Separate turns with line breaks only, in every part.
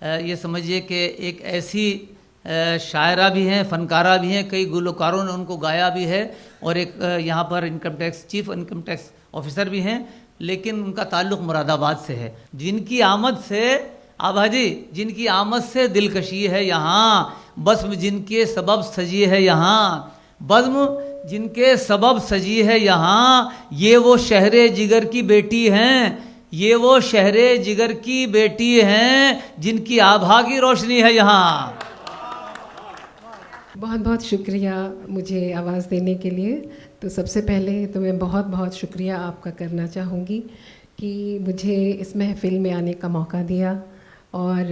ये समझिए कि एक ऐसी शायरा भी हैं, फ़नकारा भी हैं, कई गुलकारों ने उनको गाया भी है, और एक यहाँ पर income tax chief income tax officer भी हैं, लेकिन उनका ताल्लुक़ मुरादाबाद से है। जिनकी आमद से आभा जी, जिनकी आमद से दिलकशी है यहाँ, बज़्म जिनके सबब सजी है यहाँ, बज़्म जिनके सबब सजी है यहाँ, ये वो शहरे जिगर की बेटी हैं, ये वो शहरे जिगर की बेटी हैं, जिनकी आभा की रोशनी है यहाँ।
बहुत बहुत शुक्रिया मुझे आवाज़ देने के लिए। तो सबसे पहले तो मैं बहुत बहुत शुक्रिया आपका करना चाहूँगी कि मुझे इस महफ़िल में आने का मौका दिया, और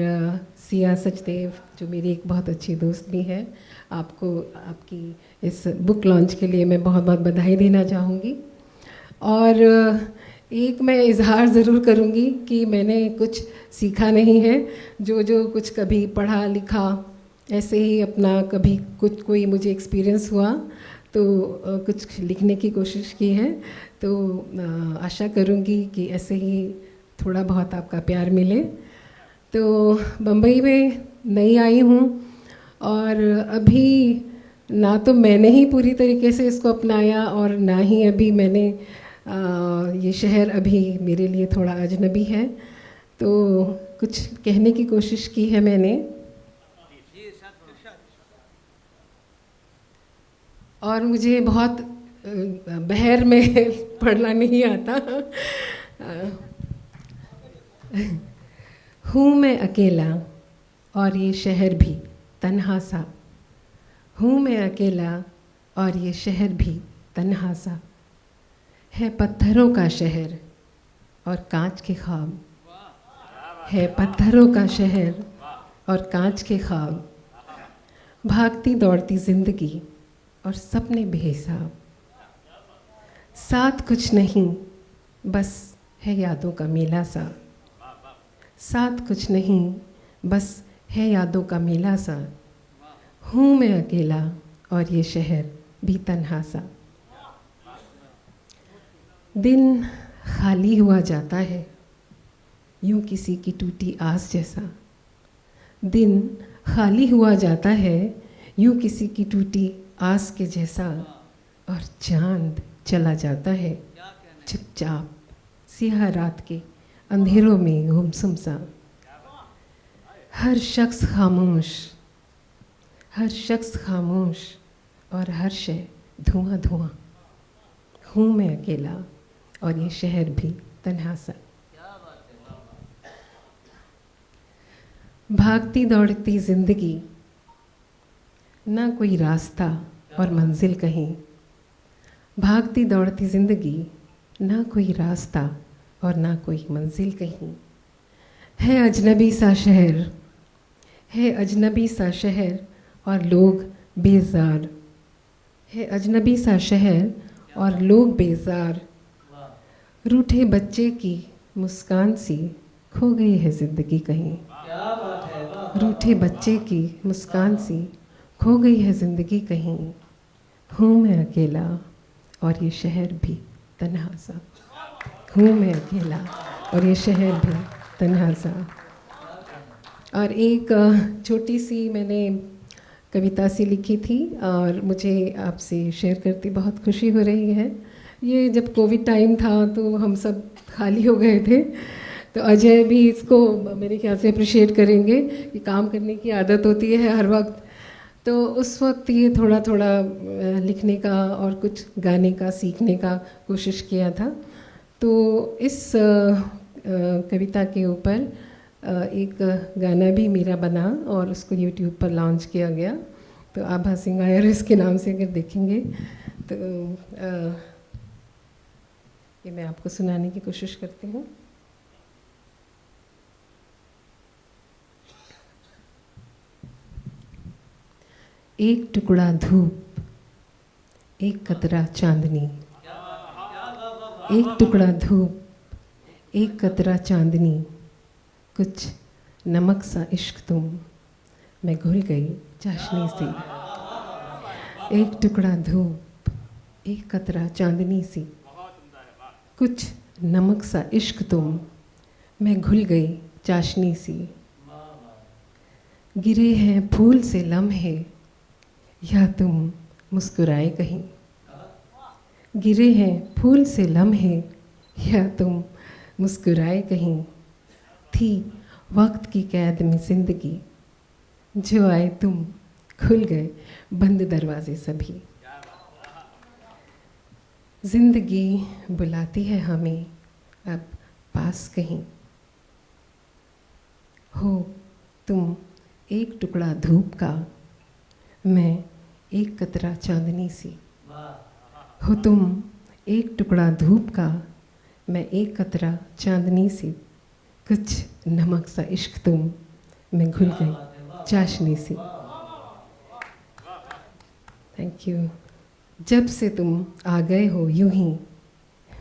सिया सचदेव जो मेरी एक बहुत अच्छी दोस्त भी है, आपको आपकी इस बुक लॉन्च के लिए मैं बहुत बहुत बधाई देना चाहूँगी। और एक मैं इजहार ज़रूर करूँगी कि मैंने कुछ सीखा नहीं है, जो कुछ कभी पढ़ा लिखा ऐसे ही अपना कभी कुछ कोई मुझे एक्सपीरियंस हुआ तो कुछ लिखने की कोशिश की है। तो आशा करूँगी कि ऐसे ही थोड़ा बहुत आपका प्यार मिले। तो बम्बई में नई आई हूँ, और अभी ना तो मैंने ही पूरी तरीके से इसको अपनाया, और ना ही अभी मैंने ये शहर अभी मेरे लिए थोड़ा अजनबी है। तो कुछ कहने की कोशिश की है मैंने, और मुझे बहुत बहर में पढ़ना नहीं आता। हूँ मैं अकेला और ये शहर भी तन्हा सा, हूँ मैं अकेला और ये शहर भी तन्हा सा, है पत्थरों का शहर और कांच के ख्वाब, है पत्थरों का शहर और कांच के ख्वाब, भागती दौड़ती ज़िंदगी और सपने बेहिसाब, साथ कुछ नहीं बस है यादों का मेला सा, साथ कुछ नहीं बस है यादों का मेला सा, हूँ मैं अकेला और ये शहर भी तन्हा सा। दिन खाली हुआ जाता है यूँ किसी की टूटी आस जैसा, दिन खाली हुआ जाता है यूँ किसी की टूटी आस के जैसा, और चांद चला जाता है चुपचाप सियाह रात के अंधेरों में गुमसुम सा। हर शख्स खामोश, हर शख्स खामोश और हर शय धुआं धुआं, हूँ मैं अकेला और ये शहर भी तन्हा सा। भागती दौड़ती ज़िंदगी, ना कोई रास्ता और मंजिल कहीं, भागती दौड़ती ज़िंदगी, ना कोई रास्ता और ना कोई मंजिल कहीं, है अजनबी सा शहर, है अजनबी सा शहर और लोग बेजार, है अजनबी सा शहर और लोग बेजार, रूठे बच्चे की मुस्कान सी खो गई है ज़िंदगी कहीं, रूठे बच्चे की मुस्कान सी खो गई है ज़िंदगी कहीं, हूँ मैं अकेला और ये शहर भी तन्हा सा, हूँ मैं अकेला और ये शहर भी तन्हा सा। और एक छोटी सी मैंने कविता सी लिखी थी और मुझे आपसे शेयर करती बहुत खुशी हो रही है। ये जब कोविड टाइम था तो हम सब खाली हो गए थे, तो अजय भी इसको मेरे ख्याल से अप्रिशिएट करेंगे कि काम करने की आदत होती है हर वक्त, तो उस वक्त ये थोड़ा थोड़ा लिखने का और कुछ गाने का सीखने का कोशिश किया था। तो इस कविता के ऊपर एक गाना भी मेरा बना और उसको YouTube पर लॉन्च किया गया। तो आभा सिंह आयर इसके नाम से अगर देखेंगे तो ये मैं आपको सुनाने की कोशिश करती हूँ। एक टुकड़ा धूप, एक कतरा चांदनी, एक टुकड़ा धूप, एक कतरा चांदनी, कुछ नमक सा इश्क तुम, मैं घुल गई चाशनी सी। एक टुकड़ा धूप, एक कतरा चांदनी सी, कुछ नमक सा इश्क तुम, मैं घुल गई चाशनी सी। गिरे हैं फूल से लम्हे, या तुम मुस्कुराए कहीं। गिरे हैं फूल से लम्हे, या तुम मुस्कुराए कहीं। थी वक्त की कैद में ज़िंदगी, जो आए तुम खुल गए बंद दरवाजे सभी। ज़िंदगी बुलाती है हमें अब पास कहीं। हो तुम एक टुकड़ा धूप का, मैं एक कतरा चांदनी सी। हो तुम एक टुकड़ा धूप का, मैं एक कतरा चांदनी सी। कुछ नमक सा इश्क तुम, मैं घुल गई चाशनी सी। Thank you. जब से तुम आ गए हो यूं ही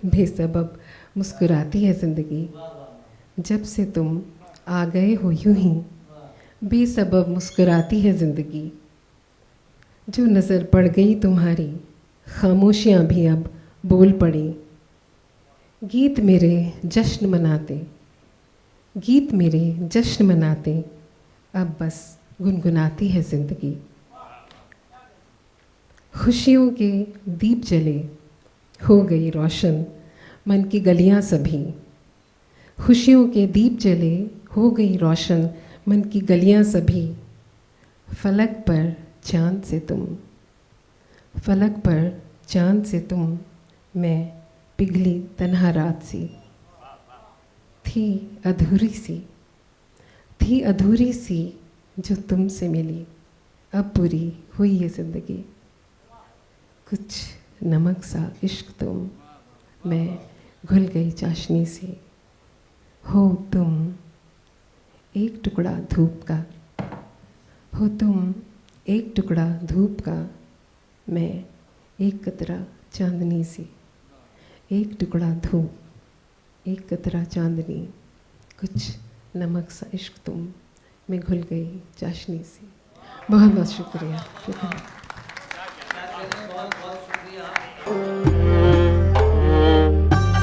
बेसबब मुस्कुराती है ज़िंदगी। जब से तुम आ गए हो यूं ही बेसबब मुस्कुराती है ज़िंदगी। जो नज़र पड़ गई तुम्हारी, खामोशियाँ भी अब बोल पड़ी। गीत मेरे जश्न मनाते, गीत मेरे जश्न मनाते, अब बस गुनगुनाती है ज़िंदगी। खुशियों के दीप जले, हो गई रोशन मन की गलियां सभी। खुशियों के दीप जले, हो गई रोशन मन की गलियां सभी। फलक पर चांद से तुम, फलक पर चांद से तुम, मैं पिघली तन्हा रात सी। थी अधूरी सी, थी अधूरी सी जो तुमसे मिली, अब पूरी हुई ये ज़िंदगी। कुछ नमक सा इश्क तुम, मैं घुल गई चाशनी से। हो तुम एक टुकड़ा धूप का, हो तुम एक टुकड़ा धूप का, मैं एक कतरा चांदनी सी। एक टुकड़ा धूप, एक कतरा चांदनी, कुछ नमक सा इश्क तुम, मैं घुल गई चाशनी सी। बहुत बहुत शुक्रिया, शुक्रिया।
बहुत बहुत शुक्रिया।